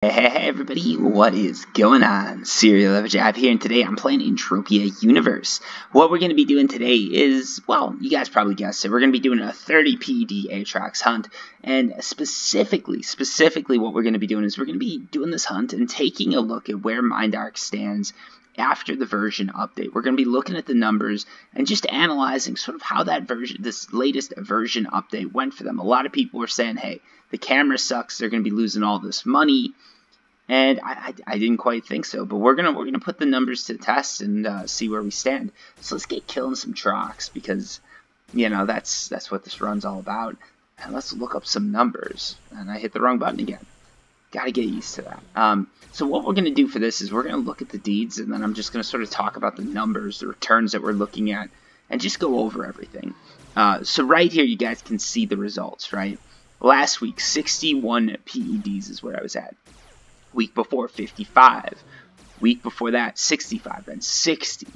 Hey everybody, what is going on? CerealOverdrive here, and today I'm playing Entropia Universe. What we're going to be doing today is, well, you guys probably guessed it, we're going to be doing a 30 ped Atrox hunt, and specifically what we're going to be doing is we're going to be doing this hunt and taking a look at where MindArk stands after the version update. We're going to be looking at the numbers and just analyzing sort of how that version, this latest version update went for them. A lot of people were saying, hey, the camera sucks, they're going to be losing all this money. And I didn't quite think so, but we're gonna put the numbers to the test and see where we stand. So let's get killing some Trox, because you know that's what this run's all about. And let's look up some numbers. And I hit the wrong button again. Gotta get used to that. So what we're gonna do for this is we're gonna look at the deeds, and then I'm just gonna sort of talk about the numbers, the returns that we're looking at, and just go over everything. So right here, you guys can see the results. Right, last week 61 PEDs is where I was at. Week before, 55. Week before that, 65. Then 60.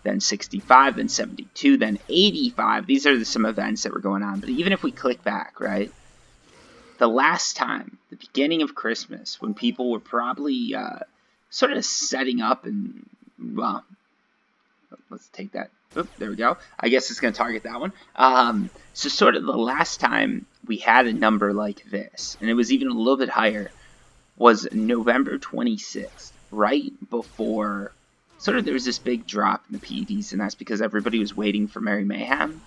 Then 65. Then 72. Then 85. These are some events that were going on. But even if we click back, right? The last time, the beginning of Christmas, when people were probably sort of setting up and, well, let's take that. Oop, there we go. I guess it's going to target that one. So sort of the last time we had a number like this, and it was even a little bit higher, was November 26th, right before, sort of there was this big drop in the PEDs, and that's because everybody was waiting for Merry Mayhem.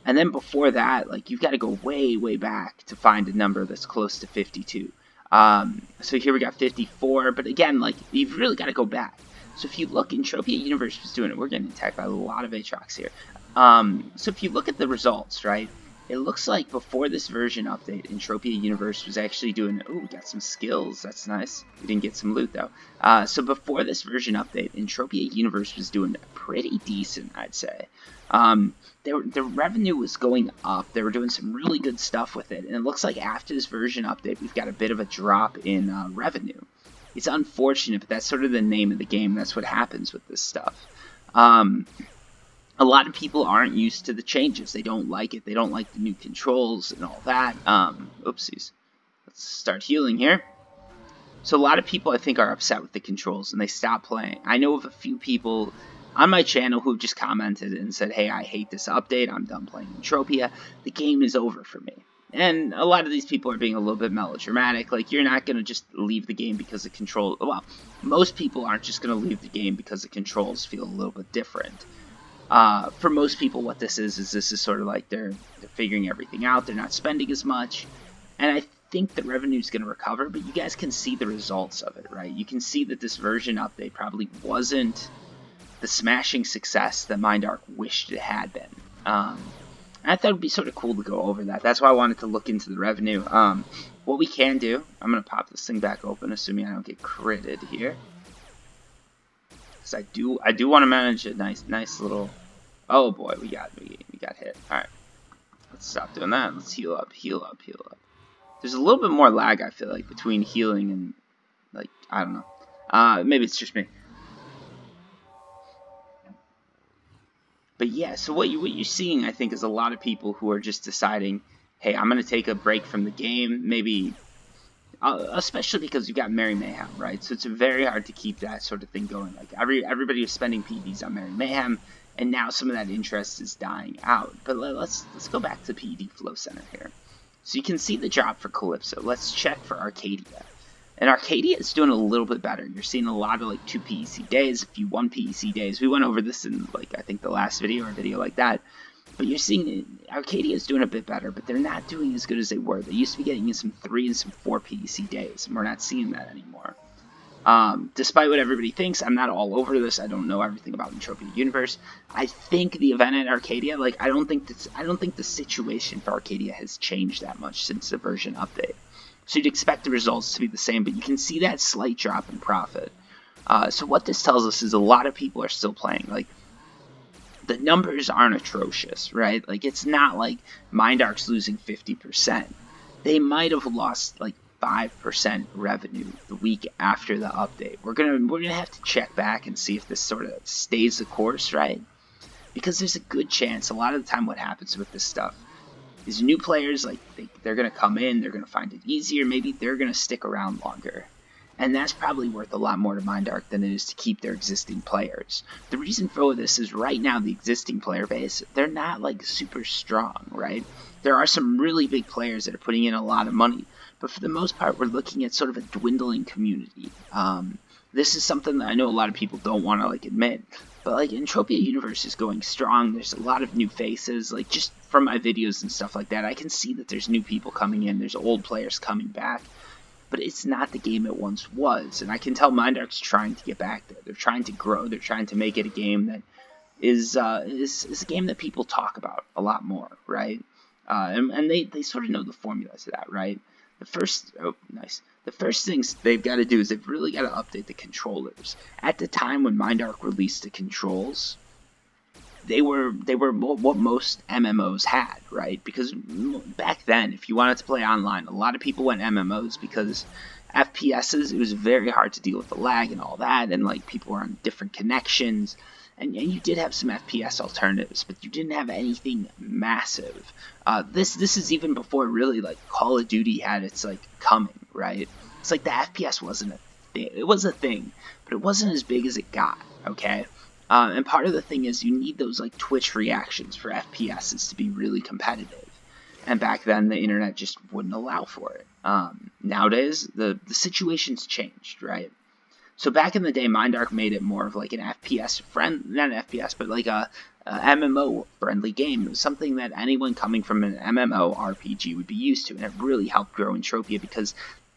And then before that, like, you've got to go way, way back to find a number that's close to 52. So here we got 54, but again, like, you've really got to go back. So if you look, Entropia Universe was doing it. We're getting attacked by a lot of Atrox here. So if you look at the results, right, it looks like before this version update, Entropia Universe was actually doing, oh, we got some skills, that's nice. We didn't get some loot, though. So before this version update, Entropia Universe was doing pretty decent, I'd say. The revenue was going up. They were doing some really good stuff with it. And it looks like after this version update, we've got a bit of a drop in revenue. It's unfortunate, but that's sort of the name of the game. That's what happens with this stuff. A lot of people aren't used to the changes. They don't like it. They don't like the new controls and all that. Oopsies. Let's start healing here. So a lot of people, I think, are upset with the controls, and they stop playing. I know of a few people on my channel who've just commented and said, hey, I hate this update. I'm done playing Entropia. The game is over for me. And a lot of these people are being a little bit melodramatic. Like, you're not going to just leave the game because the control... Well, most people aren't just going to leave the game because the controls feel a little bit different. For most people, what this is sort of like they're figuring everything out. They're not spending as much. And I think the revenue is going to recover, but you guys can see the results of it, right? You can see that this version update probably wasn't the smashing success that MindArk wished it had been. And I thought it would be sort of cool to go over that. That's why I wanted to look into the revenue. What we can do, I'm going to pop this thing back open, assuming I don't get critted here. Because I do want to manage a nice little... Oh boy, we got hit. Alright. Let's stop doing that. Let's heal up. There's a little bit more lag, I feel like, between healing and, like, I don't know. Maybe it's just me. But yeah, so what you're seeing, I think, is a lot of people who are just deciding, hey, I'm going to take a break from the game. Maybe, especially because you've got Merry Mayhem, right? So it's very hard to keep that sort of thing going. Like, everybody was spending PEDs on Merry Mayhem, and now some of that interest is dying out. But let's go back to PED Flow Center here. So you can see the drop for Calypso. Let's check for Arcadia. And Arcadia is doing a little bit better. You're seeing a lot of, like, 2 PEC days, a few 1 PEC days. We went over this in, like, I think the last video or a video like that. But you're seeing Arcadia is doing a bit better, but they're not doing as good as they were. They used to be getting in some 3 and some 4 PEC days, and we're not seeing that anymore. Despite what everybody thinks, I'm not all over this. I don't know everything about Entropia Universe. I think the event at Arcadia, like, I don't think the situation for Arcadia has changed that much since the version update. So you'd expect the results to be the same, but you can see that slight drop in profit. So what this tells us is a lot of people are still playing. Like, the numbers aren't atrocious, right? Like, it's not like MindArk's losing 50%. They might have lost, like, 5% revenue the week after the update. We're gonna have to check back and see if this sort of stays the course, right? Because there's a good chance, a lot of the time what happens with this stuff is new players, like, they're gonna come in, they're gonna find it easier, maybe they're gonna stick around longer. And that's probably worth a lot more to MindArk than it is to keep their existing players. The reason for this is right now the existing player base, they're not like super strong, right? There are some really big players that are putting in a lot of money, but for the most part we're looking at sort of a dwindling community. This is something that I know a lot of people don't want to like admit, but like Entropia Universe is going strong. There's a lot of new faces, like just from my videos and stuff like that I can see that there's new people coming in, there's old players coming back. But it's not the game it once was, and I can tell MindArk's trying to get back there. They're trying to grow. They're trying to make it a game that is a game that people talk about a lot more, right? And they sort of know the formula to that, right? The first things they've got to do is they've really got to update the controllers. At the time when MindArk released the controls, they were what most MMOs had, right? Because back then, if you wanted to play online, a lot of people went MMOs because FPSs, it was very hard to deal with the lag and all that, and like people were on different connections, and you did have some FPS alternatives, but you didn't have anything massive. This is even before really like Call of Duty had its like coming, right? It's like the FPS wasn't a thing. It was a thing, but it wasn't as big as it got, okay? And part of the thing is you need those like Twitch reactions for FPSs to be really competitive. And back then the internet just wouldn't allow for it. Nowadays the situation's changed, right? So back in the day, MindArk made it more of like an FPS not an FPS, but like a MMO friendly game. It was something that anyone coming from an MMO RPG would be used to, and it really helped grow Entropia because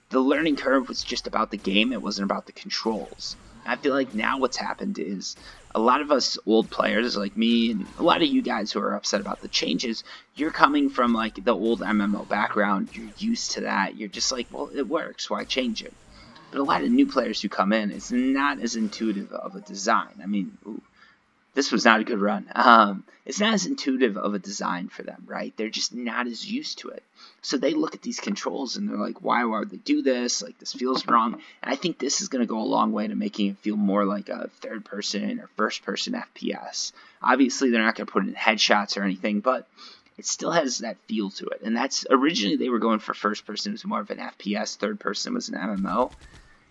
the learning curve was just about the game. It wasn't about the controls. I feel like now what's happened is a lot of us old players like me and a lot of you guys who are upset about the changes, you're coming from like the old MMO background, you're used to that, you're just like, well, it works, why change it? But a lot of new players who come in, it's not as intuitive of a design. I mean, ooh, this was not a good run. It's not as intuitive of a design for them, right? They're just not as used to it. So they look at these controls and they're like, why would they do this? Like, this feels wrong. And I think this is going to go a long way to making it feel more like a third-person or first-person FPS. Obviously, they're not going to put in headshots or anything, but it still has that feel to it. And that's originally they were going for first-person. It was more of an FPS. Third-person was an MMO.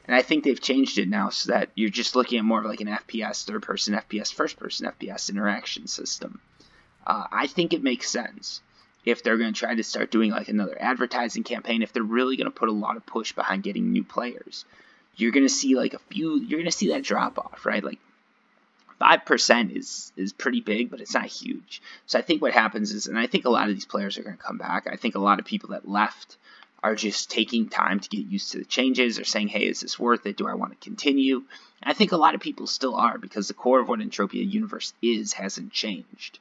And I think they've changed it now so that you're just looking at more of like an FPS, third-person FPS, first-person FPS interaction system. I think it makes sense if they're going to try to start doing like another advertising campaign, if they're really going to put a lot of push behind getting new players. You're going to see like you're going to see that drop off, right? Like 5% is pretty big, but it's not huge. So I think what happens is, and I think a lot of these players are going to come back. I think a lot of people that left are just taking time to get used to the changes. They're saying, hey, is this worth it? Do I want to continue? And I think a lot of people still are, because the core of what Entropia Universe hasn't changed.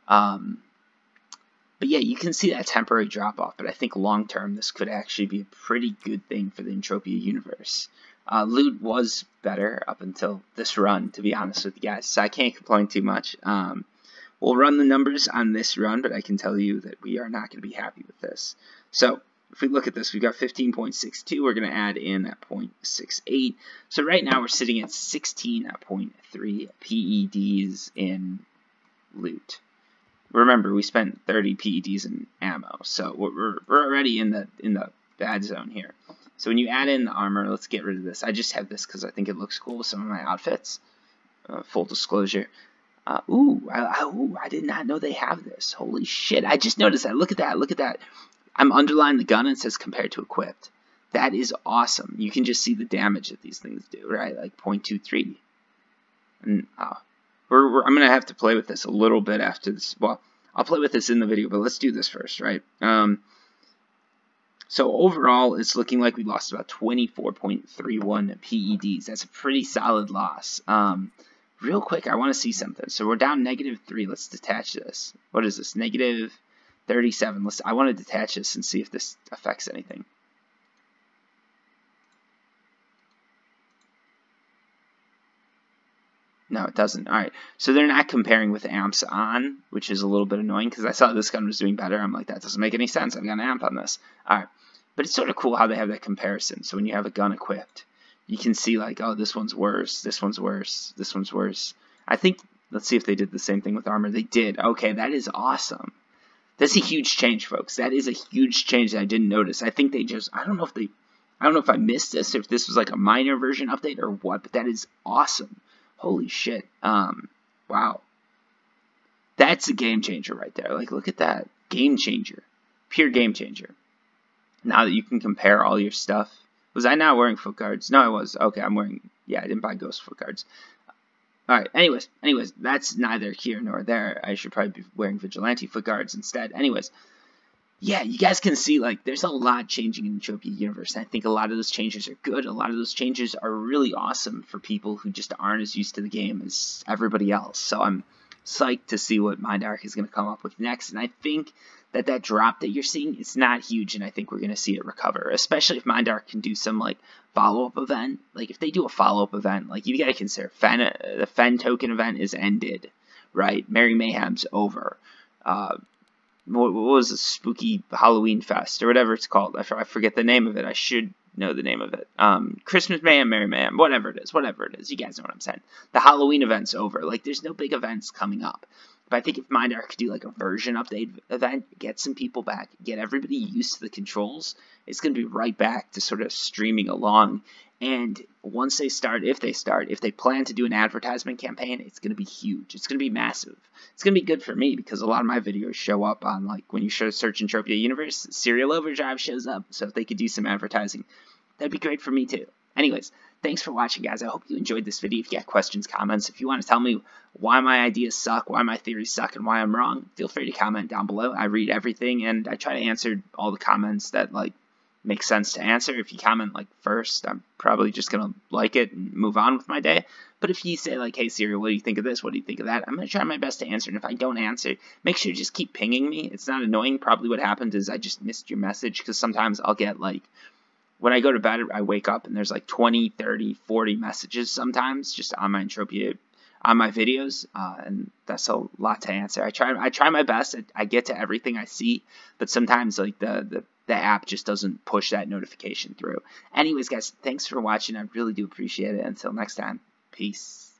But yeah, you can see that temporary drop-off, but I think long-term this could actually be a pretty good thing for the Entropia Universe. Loot was better up until this run, to be honest with you guys, so I can't complain too much. We'll run the numbers on this run, but I can tell you that we are not going to be happy with this. So if we look at this, we've got 15.62. We're going to add in that 0.68. So right now we're sitting at 16.3 PEDs in loot. Remember, we spent 30 PEDs in ammo, so we're already in the bad zone here. So when you add in the armor, let's get rid of this. I just have this because I think it looks cool with some of my outfits. Full disclosure. I did not know they have this. Holy shit! I just noticed that. Look at that. Look at that. I'm underlining the gun and it says compared to equipped. That is awesome. You can just see the damage that these things do, right? Like 0.23. And I'm going to have to play with this a little bit after this. Well, I'll play with this in the video, but let's do this first, right? So overall, it's looking like we lost about 24.31 PEDs. That's a pretty solid loss. Real quick, I want to see something. So we're down -3. Let's detach this. What is this? -37. I want to detach this and see if this affects anything. No, it doesn't. Alright, so they're not comparing with amps on, which is a little bit annoying because I saw this gun was doing better. I'm like, that doesn't make any sense. I've got an amp on this. Alright, but it's sort of cool how they have that comparison. So when you have a gun equipped, you can see like, oh, this one's worse, this one's worse, this one's worse. I think, let's see if they did the same thing with armor. They did. Okay, that is awesome. That's a huge change, folks. That is a huge change that I didn't notice. I think they just, I don't know if they I don't know if I missed this, or if this was like a minor version update or what, but that is awesome. Holy shit. Wow. That's a game changer right there. Like, look at that. Game changer. Pure game changer. Now that you can compare all your stuff. Was I not wearing foot guards? No, I was. Okay, I'm wearing... Yeah, I didn't buy ghost foot guards. Alright, anyways, that's neither here nor there. I should probably be wearing vigilante foot guards instead. Anyways, yeah, you guys can see, like, there's a lot changing in Entropia Universe. And I think a lot of those changes are good. A lot of those changes are really awesome for people who just aren't as used to the game as everybody else. So I'm psyched to see what MindArk is going to come up with next. And I think that drop that you're seeing, it's not huge, and I think we're going to see it recover, especially if MindArk can do some, like, follow-up event. Like, if they do a follow-up event, like, you got to consider the Fen token event is ended, right? Merry Mayhem's over. What was the spooky Halloween fest, or whatever it's called? I forget the name of it. I should know the name of it. Christmas Mayhem, Merry Mayhem, whatever it is. You guys know what I'm saying. The Halloween event's over. Like, there's no big events coming up. But I think if MindArk could do like a version update event, get some people back, get everybody used to the controls, it's going to be right back to sort of streaming along. And once they start, if they plan to do an advertisement campaign, it's going to be huge. It's going to be massive. It's going to be good for me because a lot of my videos show up on, like, when you search Entropia Universe, CerealOverdrive shows up. So if they could do some advertising, that'd be great for me too. Anyways, thanks for watching, guys. I hope you enjoyed this video. If you got questions, comments, if you want to tell me why my ideas suck, why my theories suck, and why I'm wrong, feel free to comment down below. I read everything, and I try to answer all the comments that, like, make sense to answer. If you comment, like, first, I'm probably just going to like it and move on with my day. But if you say, like, hey, Cereal, what do you think of this? What do you think of that? I'm going to try my best to answer. And if I don't answer, make sure you just keep pinging me. It's not annoying. Probably what happened is I just missed your message, because sometimes I'll get, like, when I go to bed, I wake up and there's like 20, 30, 40 messages sometimes just on my Entropia, on my videos, and that's a lot to answer. I try my best. I get to everything I see, but sometimes like the app just doesn't push that notification through. Anyways, guys, thanks for watching. I really do appreciate it. Until next time, peace.